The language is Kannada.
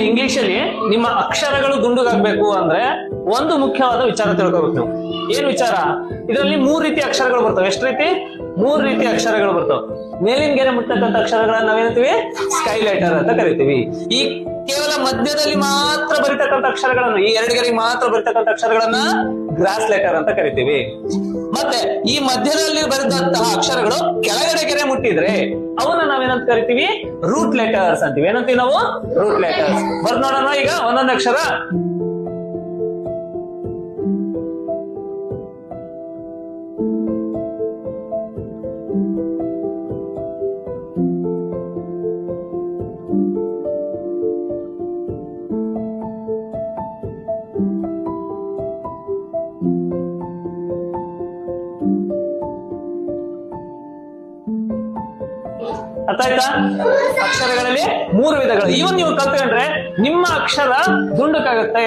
ಇಂಗ್ಲಿಷ್ ಅಲ್ಲಿ ನಿಮ್ಮ ಅಕ್ಷರಗಳು ದುಂಡುಗಾಗ್ಬೇಕು ಅಂದ್ರೆ ಒಂದು ಮುಖ್ಯವಾದ ವಿಚಾರ ತಿಳ್ಕೋಬೇಕು ನೀವು. ಏನ್ ವಿಚಾರ? ಇದರಲ್ಲಿ 3 ರೀತಿ ಅಕ್ಷರಗಳು ಬರ್ತವೆ. ಎಷ್ಟು ರೀತಿ? 3 ರೀತಿ ಅಕ್ಷರಗಳು ಬರ್ತವೆ. ಮೇಲಿನ ಗೆರೆ ಮುಟ್ಟತಕ್ಕಂಥ ಅಕ್ಷರಗಳನ್ನ ನಾವೇನಂತೀವಿ? ಸ್ಕೈ ಲೆಟರ್ ಅಂತ ಕರಿತೀವಿ. ಈ ಕೇವಲ ಮಧ್ಯದಲ್ಲಿ ಮಾತ್ರ ಬರೀತಕ್ಕಂಥ ಅಕ್ಷರಗಳನ್ನು, ಈ 2 ಗೆರೆಗೆ ಮಾತ್ರ ಬರೀತಕ್ಕಂಥ ಅಕ್ಷರಗಳನ್ನ ಗ್ರಾಸ್ ಲೆಟರ್ ಅಂತ ಕರಿತೀವಿ. ಮತ್ತೆ ಈ ಮಧ್ಯದಲ್ಲಿ ಬರೆದಂತಹ ಅಕ್ಷರಗಳು ಕೆಳಗಡೆ ಗೆರೆ ಮುಟ್ಟಿದ್ರೆ ಅವನ್ನ ನಾವೇನಂತ ಕರಿತೀವಿ? ರೂಟ್ ಲೆಟರ್ಸ್ ಅಂತೀವಿ. ಏನಂತೀವಿ ನಾವು? Root letters. ಬರ್ದ್ ನೋಡೋಣ ಈಗ ಒಂದೊಂದು ಅಕ್ಷರ. ಅರ್ಥ ಆಯ್ತಾ? ಅಕ್ಷರಗಳಲ್ಲಿ 3 ವಿಧಗಳು. ಇವನ್ ನೀವು ಕಲ್ತ್ಕೊಂಡ್ರೆ ನಿಮ್ಮ ಅಕ್ಷರ ದುಂಡಕ್ಕಾಗತ್ತೆ.